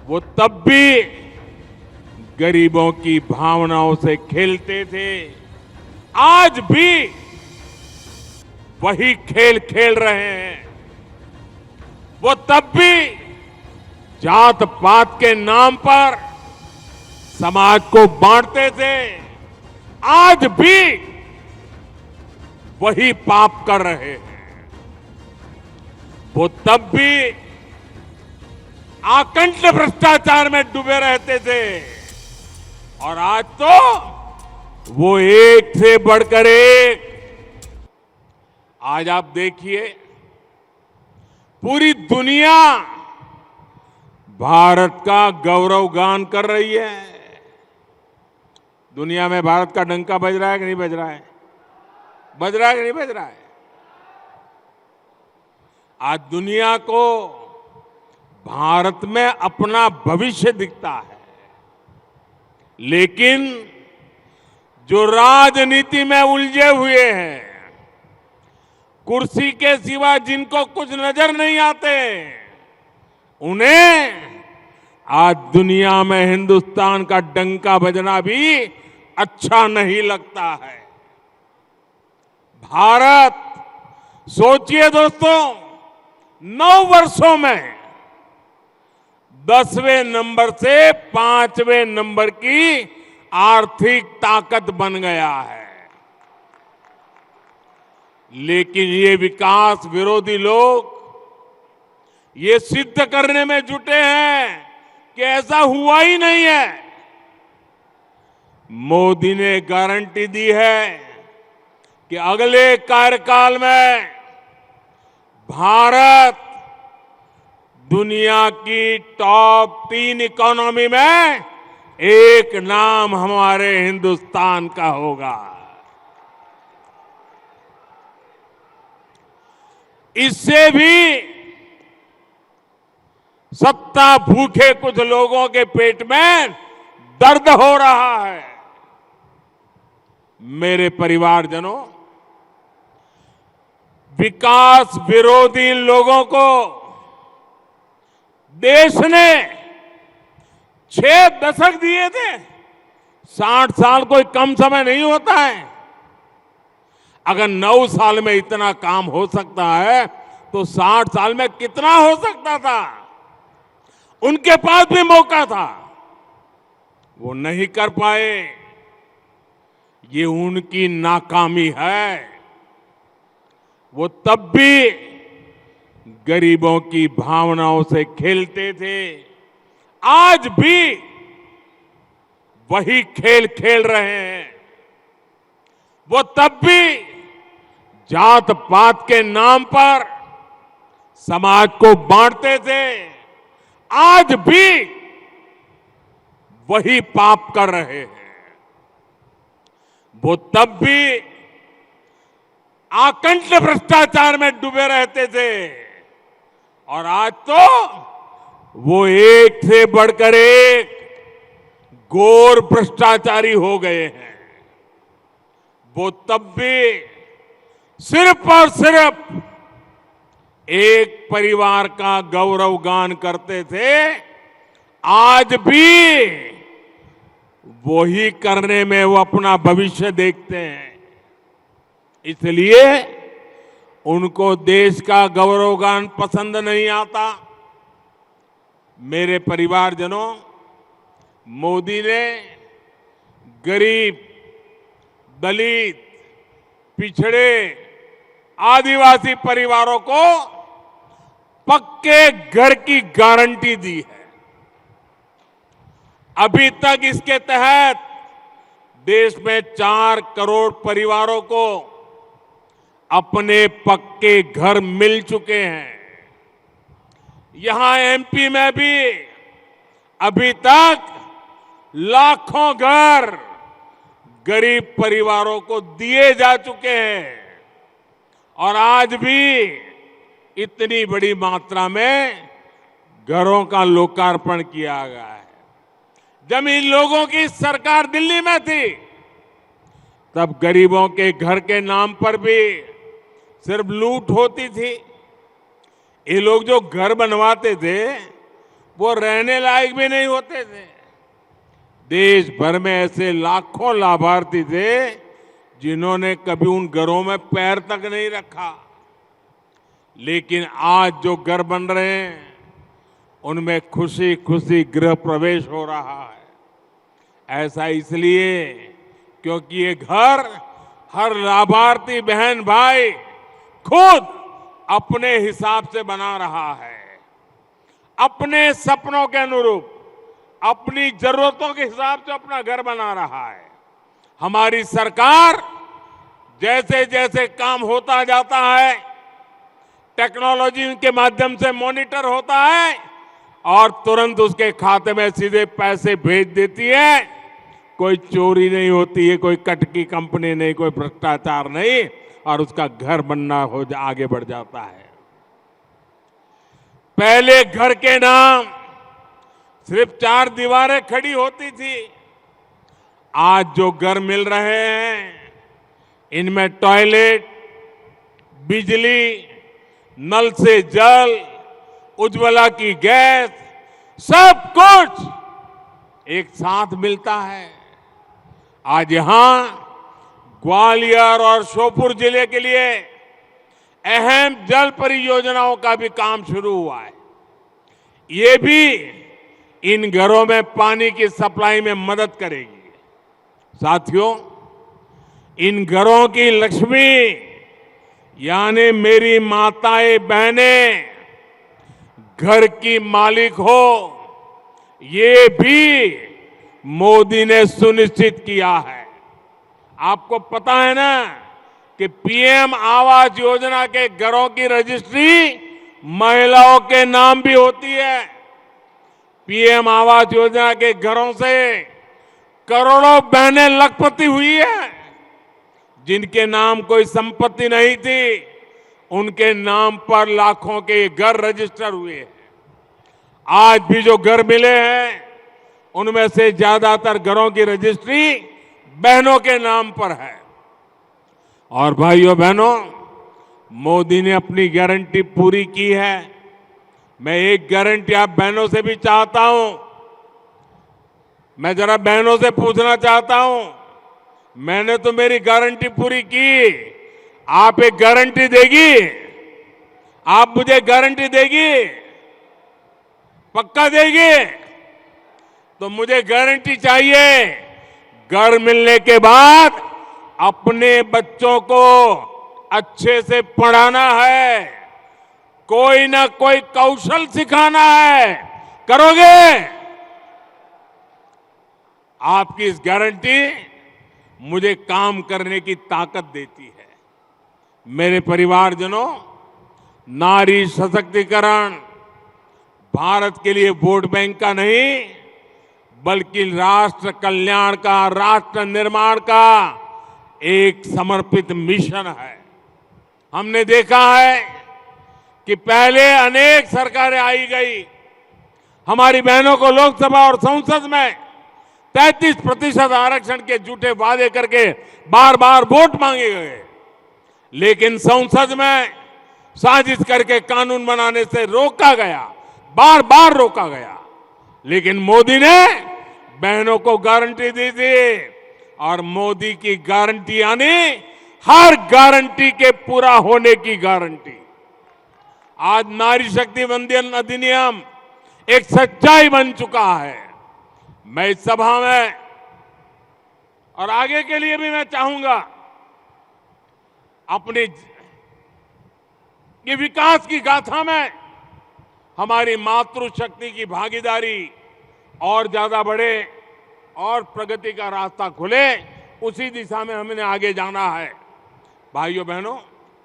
वो तब भी गरीबों की भावनाओं से खेलते थे। आज भी वही खेल खेल रहे हैं। वो तब भी जात पात के नाम पर समाज को बांटते थे। आज भी वही पाप कर रहे हैं। वो तब भी आकंठ भ्रष्टाचार में डूबे रहते थे और आज तो वो एक से बढ़कर एक। आज आप देखिए, पूरी दुनिया भारत का गौरवगान कर रही है। दुनिया में भारत का डंका बज रहा है कि नहीं बज रहा है? बज रहा है कि नहीं बज रहा है? आज दुनिया को भारत में अपना भविष्य दिखता है, लेकिन जो राजनीति में उलझे हुए हैं, कुर्सी के सिवा जिनको कुछ नजर नहीं आते, उन्हें आज दुनिया में हिंदुस्तान का डंका बजना भी अच्छा नहीं लगता है। भारत, सोचिए दोस्तों, 9 वर्षों में 10वें नंबर से 5वें नंबर की आर्थिक ताकत बन गया है। लेकिन ये विकास विरोधी लोग ये सिद्ध करने में जुटे हैं कि ऐसा हुआ ही नहीं है। मोदी ने गारंटी दी है कि अगले कार्यकाल में भारत दुनिया की टॉप 3 इकोनॉमी में एक नाम हमारे हिंदुस्तान का होगा। इससे भी सत्ता भूखे कुछ लोगों के पेट में दर्द हो रहा है। मेरे परिवारजनों, विकास विरोधी लोगों को देश ने 6 दशक दिए थे। 60 साल कोई कम समय नहीं होता है। अगर 9 साल में इतना काम हो सकता है तो 60 साल में कितना हो सकता था? उनके पास भी मौका था, वो नहीं कर पाए। ये उनकी नाकामी है। वो तब भी गरीबों की भावनाओं से खेलते थे। आज भी वही खेल खेल रहे हैं। वो तब भी जात पात के नाम पर समाज को बांटते थे। आज भी वही पाप कर रहे हैं। वो तब भी आकंठ भ्रष्टाचार में डूबे रहते थे और आज तो वो एक से बढ़कर एक घोर भ्रष्टाचारी हो गए हैं। वो तब भी सिर्फ और सिर्फ एक परिवार का गौरवगान करते थे। आज भी वही करने में वो अपना भविष्य देखते हैं। इसलिए उनको देश का गौरवगान पसंद नहीं आता। मेरे परिवारजनों, मोदी ने गरीब, दलित, पिछड़े, आदिवासी परिवारों को पक्के घर की गारंटी दी है। अभी तक इसके तहत देश में 4 करोड़ परिवारों को अपने पक्के घर मिल चुके हैं। यहां एमपी में भी अभी तक लाखों घर गरीब परिवारों को दिए जा चुके हैं और आज भी इतनी बड़ी मात्रा में घरों का लोकार्पण किया गया है। जब इन लोगों की सरकार दिल्ली में थी, तब गरीबों के घर के नाम पर भी सिर्फ लूट होती थी। ये लोग जो घर बनवाते थे, वो रहने लायक भी नहीं होते थे। देश भर में ऐसे लाखों लाभार्थी थे जिन्होंने कभी उन घरों में पैर तक नहीं रखा। लेकिन आज जो घर बन रहे हैं उनमें खुशी खुशी गृह प्रवेश हो रहा है। ऐसा इसलिए क्योंकि ये घर हर लाभार्थी बहन भाई खुद अपने हिसाब से बना रहा है, अपने सपनों के अनुरूप, अपनी जरूरतों के हिसाब से अपना घर बना रहा है। हमारी सरकार जैसे जैसे काम होता जाता है, टेक्नोलॉजी के माध्यम से मॉनिटर होता है और तुरंत उसके खाते में सीधे पैसे भेज देती है। कोई चोरी नहीं होती है, कोई कटकी कंपनी नहीं, कोई भ्रष्टाचार नहीं, और उसका घर बनना आगे बढ़ जाता है। पहले घर के नाम सिर्फ 4 दीवारें खड़ी होती थी। आज जो घर मिल रहे हैं इनमें टॉयलेट, बिजली, नल से जल, उज्ज्वला की गैस, सब कुछ एक साथ मिलता है। आज यहां ग्वालियर और श्योपुर जिले के लिए अहम जल परियोजनाओं का भी काम शुरू हुआ है। ये भी इन घरों में पानी की सप्लाई में मदद करेगी। साथियों, इन घरों की लक्ष्मी यानी मेरी माताएं बहनें घर की मालिक हो, ये भी मोदी ने सुनिश्चित किया है। आपको पता है ना कि पीएम आवास योजना के घरों की रजिस्ट्री महिलाओं के नाम भी होती है। पीएम आवास योजना के घरों से करोड़ों बहनें लखपति हुई है। जिनके नाम कोई संपत्ति नहीं थी, उनके नाम पर लाखों के घर रजिस्टर हुए हैं। आज भी जो घर मिले हैं उनमें से ज्यादातर घरों की रजिस्ट्री बहनों के नाम पर है। और भाइयों बहनों, मोदी ने अपनी गारंटी पूरी की है। मैं एक गारंटी आप बहनों से भी चाहता हूं। मैं जरा बहनों से पूछना चाहता हूं, मैंने तो मेरी गारंटी पूरी की, आप एक गारंटी देगी? आप मुझे गारंटी देगी? पक्का देगी? तो मुझे गारंटी चाहिए, घर मिलने के बाद अपने बच्चों को अच्छे से पढ़ाना है, कोई ना कोई कौशल सिखाना है। करोगे? आपकी इस गारंटी मुझे काम करने की ताकत देती है। मेरे परिवारजनों, नारी सशक्तिकरण भारत के लिए वोट बैंक का नहीं, बल्कि राष्ट्र कल्याण का, राष्ट्र निर्माण का एक समर्पित मिशन है। हमने देखा है कि पहले अनेक सरकारें आई गई, हमारी बहनों को लोकसभा और संसद में 33% आरक्षण के झूठे वादे करके बार बार वोट मांगे गए, लेकिन संसद में साजिश करके कानून बनाने से रोका गया, बार बार रोका गया। लेकिन मोदी ने बहनों को गारंटी दी थी, और मोदी की गारंटी यानी हर गारंटी के पूरा होने की गारंटी। आज नारी शक्ति वंदन अधिनियम एक सच्चाई बन चुका है। मैं इस सभा में और आगे के लिए भी मैं चाहूंगा अपनी ये विकास की गाथा में हमारी मातृशक्ति की भागीदारी और ज्यादा बढ़े और प्रगति का रास्ता खुले, उसी दिशा में हमने आगे जाना है। भाइयों बहनों,